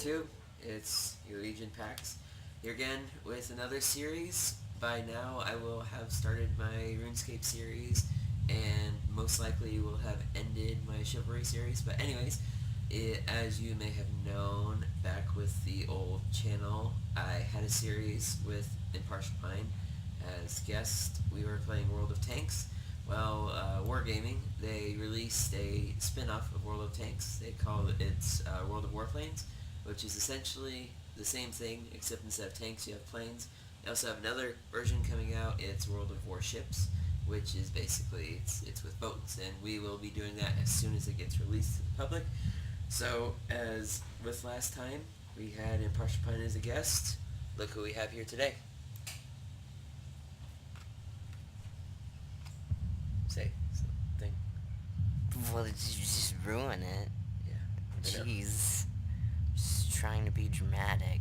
2. It's your Legion Pax. Here again with another series. By now I will have started my RuneScape series and most likely will have ended my Chivalry series. But anyways, as you may have known, back with the old channel, I had a series with ImpartialPine as guest. We were playing World of Tanks. Well, Wargaming, they released a spin-off of World of Tanks. They called it World of Warplanes, which is essentially the same thing, except instead of tanks, you have planes. They also have another version coming out. It's World of Warships, which is basically, it's with boats, and we will be doing that as soon as it gets released to the public. So, as with last time, we had ImpartialPine as a guest. Look who we have here today. Say something. Well, you just ruin it. Yeah. Jeez. Just trying to be dramatic.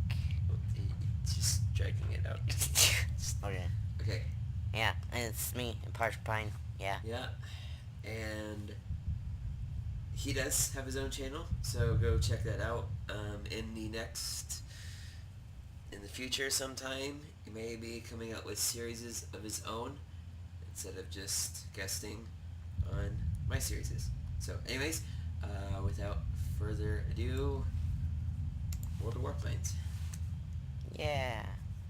Just dragging it out. Okay. Okay. Yeah, it's me, ImpartialPine. Yeah. Yeah. And he does have his own channel, so go check that out. In the future sometime, he may be coming out with series of his own instead of just guesting on my series. So anyways, without further ado, World of Warplanes. Yeah.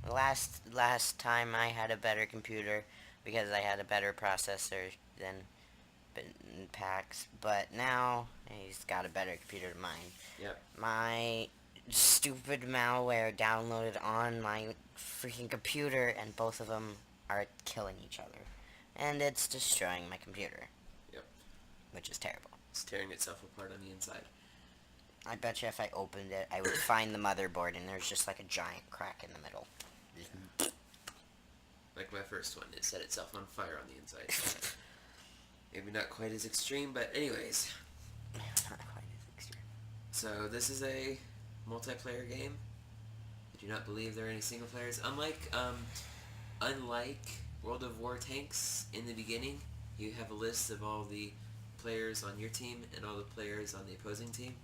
Last time I had a better computer because I had a better processor than Pax, but now he's got a better computer than mine. Yep. My stupid malware downloaded on my freaking computer, and both of them are killing each other. And it's destroying my computer. Yep. Which is terrible. It's tearing itself apart on the inside. I bet you if I opened it, I would find the motherboard, and there's just like a giant crack in the middle. Like my first one, it set itself on fire on the inside. Maybe not quite as extreme, but anyways. Not quite as extreme. So this is a multiplayer game. I do not believe there are any single players. Unlike World of War Tanks, in the beginning, you have a list of all the players on your team and all the players on the opposing team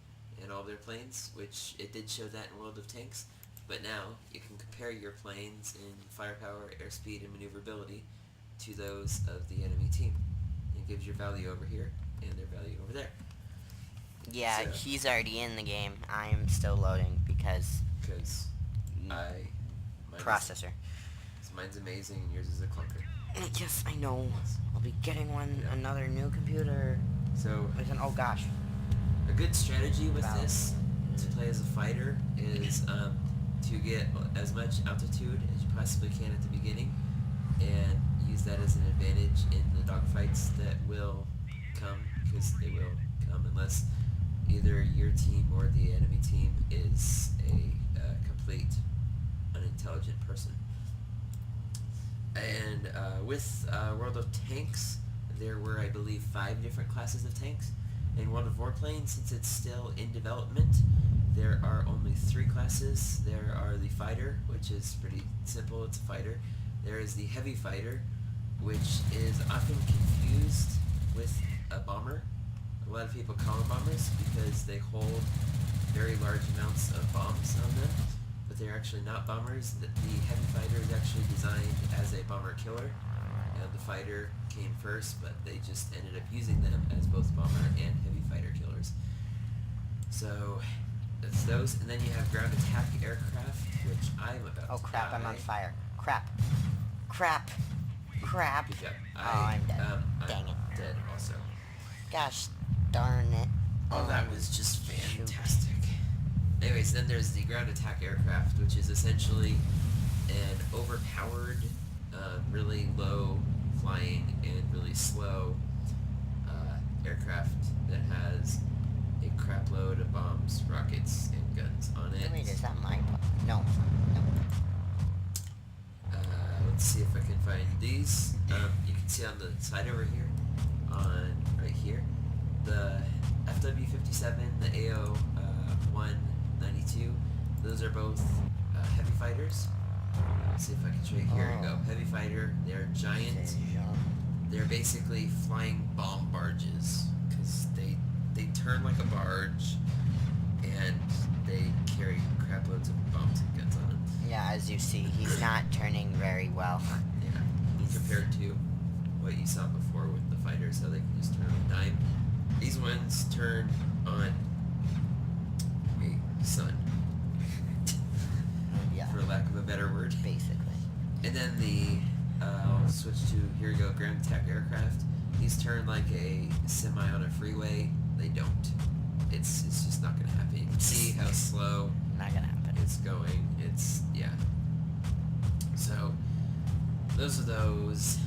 and all their planes, which it did show that in World of Tanks. But now, you can compare your planes in firepower, airspeed, and maneuverability to those of the enemy team. It gives your value over here, and their value over there. Yeah, So, he's already in the game. I am still loading because processor. Mine's amazing, and yours is a clunker. Yes, I know. I'll be getting another new computer. So, With an, oh gosh. a good strategy with this to play as a fighter is to get as much altitude as you possibly can at the beginning and use that as an advantage in the dogfights that will come, because they will come unless either your team or the enemy team is a complete unintelligent person. And with World of Tanks, there were, I believe, 5 different classes of tanks. In World of Warplanes, since it's still in development, there are only 3 classes. There are the fighter, which is pretty simple, it's a fighter. There is the heavy fighter, which is often confused with a bomber. A lot of people call them bombers because they hold very large amounts of bombs on them, but they're actually not bombers. The heavy fighter is actually designed as a bomber killer. The fighter came first, but they just ended up using them as both bomber and heavy fighter killers. So that's those, and then you have ground attack aircraft, which I'm about Oh to crap, die. I'm on fire. Crap. Crap. Crap. Good job. I'm dead. Dang it. Dead also. Gosh darn it. Oh, that was just fantastic. Anyways, then there's the ground attack aircraft, which is essentially an overpowered, really low flying and really slow aircraft that has a crap load of bombs, rockets, and guns on it. Wait, is that my... No. Let's see if I can find these. You can see on the side over here, right here, the FW-57, the AO-192, those are both heavy fighters. Let's see if I can show you. Here we go. Heavy fighter. They're giant. They're basically flying bomb barges because they turn like a barge, and they carry crap loads of bombs and guns on them. Yeah, as you see, he's not turning very well. Yeah. He's Compared to what you saw before with the fighters, how they can just turn on a dime. These ones turn on a sun, yeah, for lack of a better word. basically. And then I'll switch to, here we go, ground attack aircraft. These turn like a semi on a freeway. They don't. It's just not going to happen. You can see how slow Not gonna happen. it's going. Yeah. So, those are those.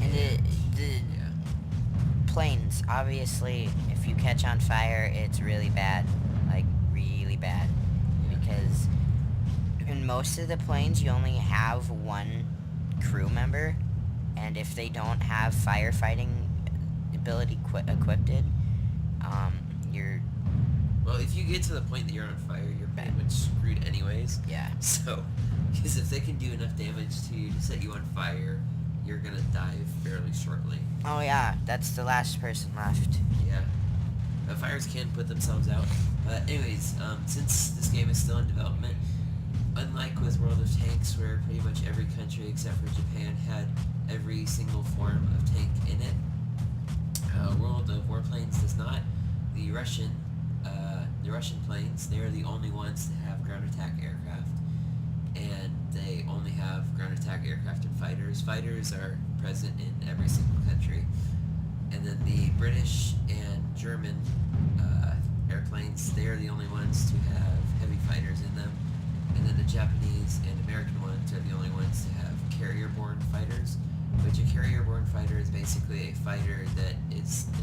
And the Yeah. planes, obviously, if you catch on fire, it's really bad. Like, really bad. Yeah. Because in most of the planes, you only have one crew member, and if they don't have firefighting ability equipped, you're... Well, if you get to the point that you're on fire, you're pretty much screwed anyways. Yeah. So, because if they can do enough damage to you to set you on fire, you're going to die fairly shortly. Oh, yeah, that's the last person left. Yeah. Fires can put themselves out. Anyways, since this game is still in development, unlike with World of Tanks, where pretty much every country except for Japan had every single form of tank in it, World of Warplanes does not. The Russian planes, they are the only ones to have ground attack aircraft, and they only have ground attack aircraft and fighters. Fighters are present in every single country. And then the British and German airplanes, they are the only ones to have heavy fighters in them. And then the Japanese and American ones are the only ones to have carrier-borne fighters, which a carrier-borne fighter is basically a fighter that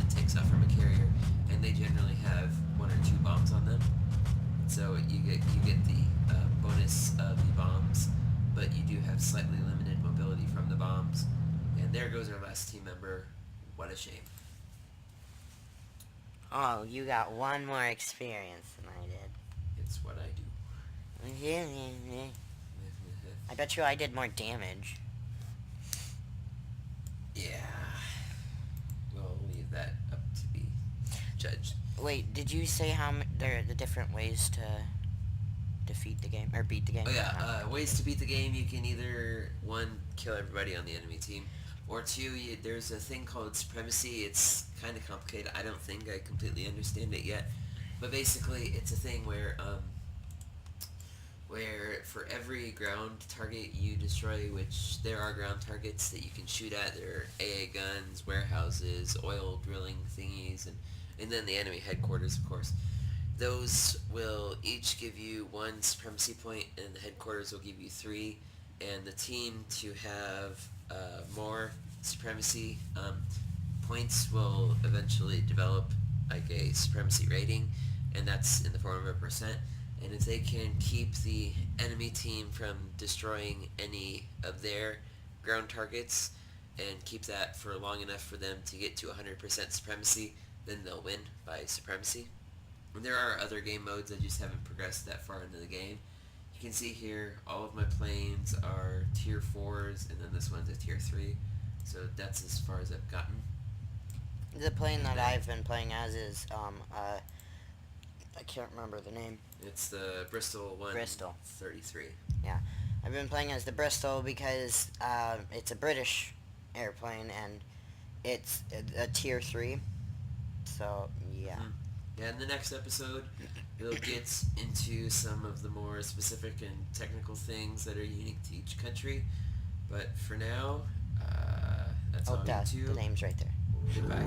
takes off from a carrier, and they generally have one or two bombs on them. So you get the bonus of the bombs, but you do have slightly limited mobility from the bombs. And there goes our last team member. What a shame. Oh, you got one more experience than I did. It's what I do. I bet you I did more damage. Yeah. We'll leave that up to be judged. Wait, did you say how there are the different ways to defeat the game or beat the game? Oh yeah, ways to beat the game. You can either, one, kill everybody on the enemy team, or two, there's a thing called supremacy. It's kind of complicated. I don't think I completely understand it yet, but basically it's a thing where for every ground target you destroy, which there are ground targets that you can shoot at, there are AA guns, warehouses, oil drilling thingies, and then the enemy headquarters, of course. Those will each give you one supremacy point, and the headquarters will give you 3, and the team to have more supremacy points will eventually develop like a supremacy rating, and that's in the form of a percent. And if they can keep the enemy team from destroying any of their ground targets and keep that for long enough for them to get to 100% supremacy, then they'll win by supremacy. And there are other game modes, I just haven't progressed that far into the game. You can see here, all of my planes are tier 4s, and then this one's a tier 3. So that's as far as I've gotten. The plane that I've been playing as is, I can't remember the name. It's the Bristol 133. Yeah. I've been playing as the Bristol because it's a British airplane and it's a tier 3. So, yeah. Mm-hmm. Yeah, in the next episode, we'll get into some of the more specific and technical things that are unique to each country. But for now, that's all the YouTube. name's right there. Goodbye.